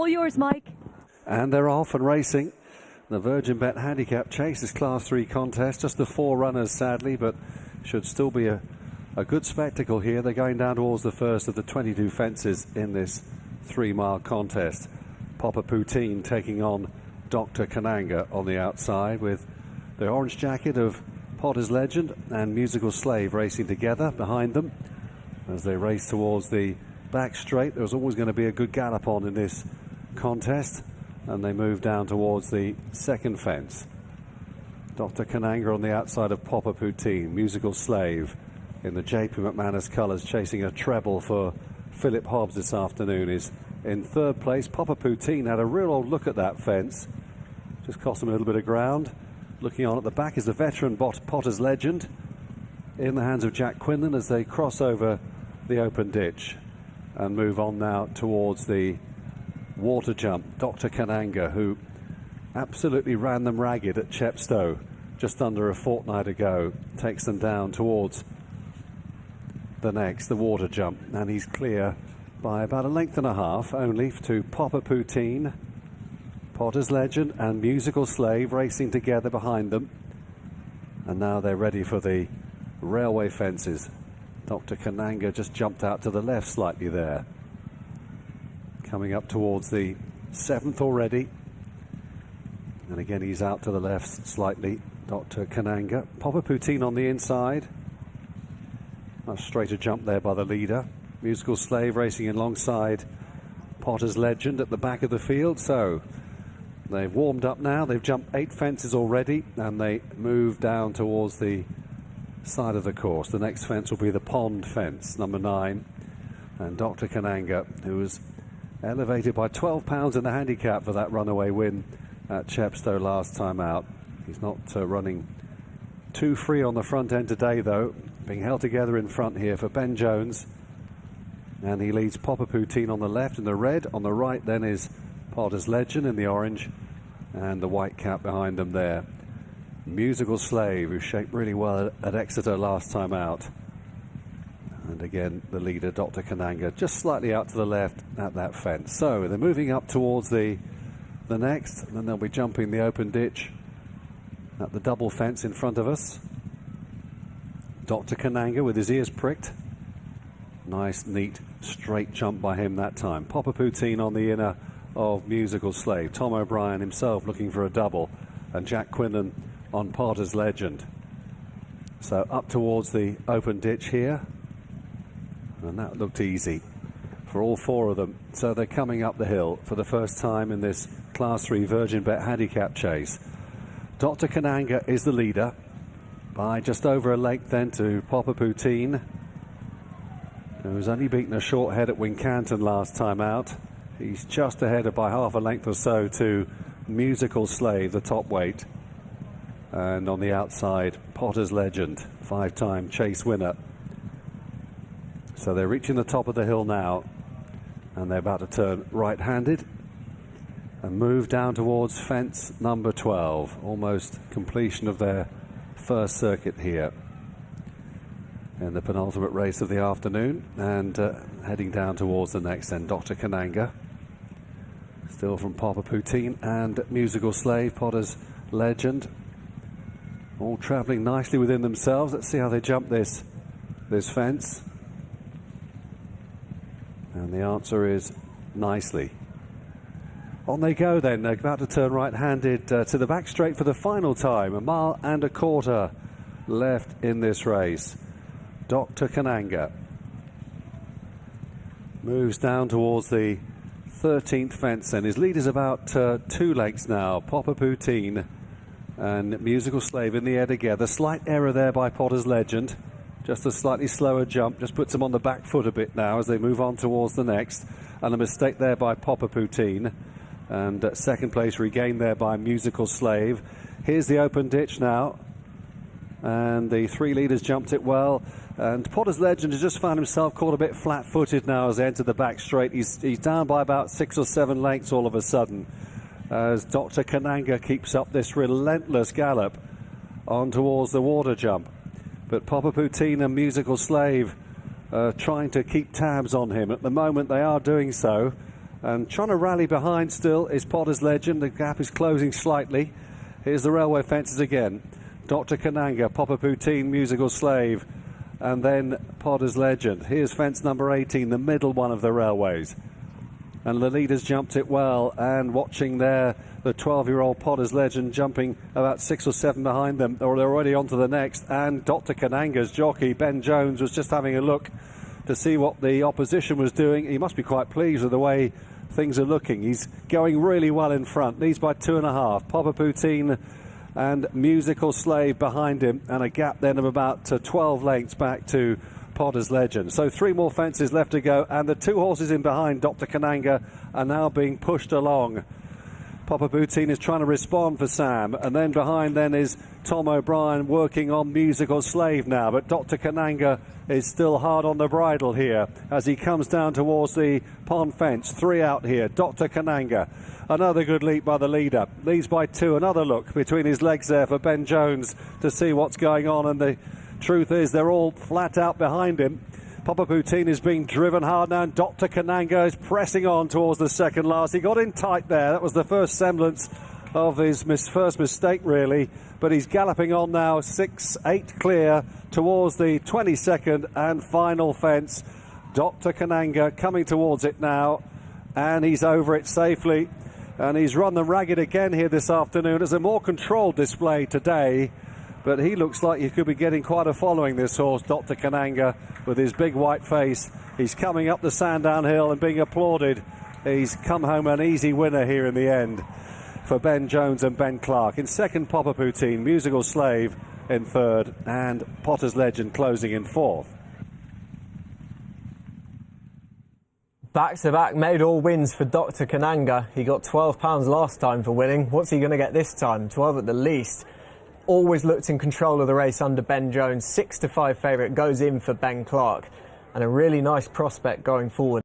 All yours, Mike. And they're off and racing. The Virgin Bet Handicap Chase is Class 3 contest. Just the 4 runners, sadly, but should still be a good spectacle here. They're going down towards the first of the 22 fences in this 3-mile contest. Papa Poutine taking on Dr. Kananga on the outside, with the orange jacket of Potter's Legend and Musical Slave racing together behind them as they race towards the back straight. There was always going to be a good gallop on in this contest, and they move down towards the second fence. Dr. Kananga on the outside of Papa Poutine. Musical Slave in the JP McManus colours, chasing a treble for Philip Hobbs this afternoon, is in third place. Papa Poutine had a real old look at that fence, just cost him a little bit of ground. Looking on at the back is the veteran Potter's Legend, in the hands of Jack Quinlan as they cross over the open ditch and move on now towards the water jump. Dr. Kananga, who absolutely ran them ragged at Chepstow just under a fortnight ago, takes them down towards the water jump, and he's clear by about a length and a half only to Papa Poutine, Potter's Legend and Musical Slave racing together behind them. And now they're ready for the railway fences. Dr. Kananga just jumped out to the left slightly there. Coming up towards the 7th already. And again, he's out to the left slightly, Dr. Kananga. Papa Poutine on the inside. Much straighter jump there by the leader. Musical Slave racing alongside Potter's Legend at the back of the field. So they've warmed up now. They've jumped 8 fences already, and they move down towards the side of the course. The next fence will be the pond fence, number 9. And Dr. Kananga, who was elevated by 12 pounds in the handicap for that runaway win at Chepstow last time out. He's not running too free on the front end today, though, being held together in front here for Ben Jones. And he leads Papa Poutine on the left in the red. On the right then is Potter's Legend in the orange, and the white cap behind them there. Musical Slave, who shaped really well at Exeter last time out. And again, the leader, Dr. Kananga, just slightly out to the left at that fence. So they're moving up towards the next, and then they'll be jumping the open ditch at the double fence in front of us. Dr. Kananga with his ears pricked. Nice, neat, straight jump by him that time. Papa Poutine on the inner of Musical Slave. Tom O'Brien himself looking for a double, and Jack Quinlan on Potter's Legend. So up towards the open ditch here, and that looked easy for all 4 of them. So they're coming up the hill for the first time in this Class 3 Virgin Bet Handicap Chase. Dr. Kananga is the leader by just over a length then to Papa Poutine, who's only beaten a short head at Wincanton last time out. He's just ahead of by half a length or so to Musical Slave, the top weight. And on the outside, Potter's Legend, 5-time chase winner. So they're reaching the top of the hill now, and they're about to turn right-handed and move down towards fence number 12. Almost completion of their first circuit here in the penultimate race of the afternoon, and heading down towards the next then. Dr. Kananga, still from Papa Poutine and Musical Slave, Potter's Legend, all travelling nicely within themselves. Let's see how they jump this fence, and the answer is nicely. On they go then. They're about to turn right-handed to the back straight for the final time. 1.25 miles left in this race. Dr. Kananga moves down towards the 13th fence, and his lead is about 2 lengths now. Papa Poutine and Musical Slave in the air together. Slight error there by Potter's Legend. Just a slightly slower jump. Just puts him on the back foot a bit now as they move on towards the next. And a mistake there by Papa Poutine. And second place regained there by Musical Slave. Here's the open ditch now. And the 3 leaders jumped it well. And Potter's Legend has just found himself caught a bit flat-footed now as they enter the back straight. He's down by about 6 or 7 lengths all of a sudden, as Dr. Kananga keeps up this relentless gallop on towards the water jump. But Papa Poutine and Musical Slave trying to keep tabs on him. At the moment they are doing so, And trying to rally behind still is Potter's Legend. The gap is closing slightly. Here's the railway fences again. Dr. Kananga, Papa Poutine, Musical Slave, and then Potter's Legend. Here's fence number 18, the middle one of the railways. And the leaders jumped it well, and watching there, the 12-year-old Potter's Legend jumping about 6 or 7 behind them, or they're already on to the next. And Dr. Kananga's jockey, Ben Jones, was just having a look to see what the opposition was doing. He must be quite pleased with the way things are looking. He's going really well in front, leads by 2.5. Papa Poutine and Musical Slave behind him, and a gap then of about 12 lengths back to Potter's Legend. So 3 more fences left to go, and the 2 horses in behind Dr. Kananga are now being pushed along. Papa Poutine is trying to respond for Sam, and then behind then is Tom O'Brien working on Musical Slave now, but Dr. Kananga is still hard on the bridle here as he comes down towards the pond fence. 3 out here. Dr. Kananga, another good leap by the leader, leads by 2. Another look between his legs there for Ben Jones to see what's going on, and the truth is they're all flat out behind him. Papa Poutine is being driven hard now, and Dr. Kananga is pressing on towards the second last. He got in tight there. That was the first semblance of his first mistake, really. But he's galloping on now, 6-8 clear towards the 22nd and final fence. Dr. Kananga coming towards it now, and he's over it safely. And he's run them ragged again here this afternoon. It's a more controlled display today, but he looks like he could be getting quite a following, this horse, Dr. Kananga, with his big white face. He's coming up the Sandown Hill and being applauded. He's come home an easy winner here in the end for Ben Jones and Ben Clark. In second, Papa Poutine, Musical Slave in third, and Potter's Legend closing in fourth. Back-to-back made all wins for Dr. Kananga. He got £12 last time for winning. What's he going to get this time? 12 at the least. Always looked in control of the race under Ben Jones. 6-5 favourite, goes in for Ben Clark. And a really nice prospect going forward.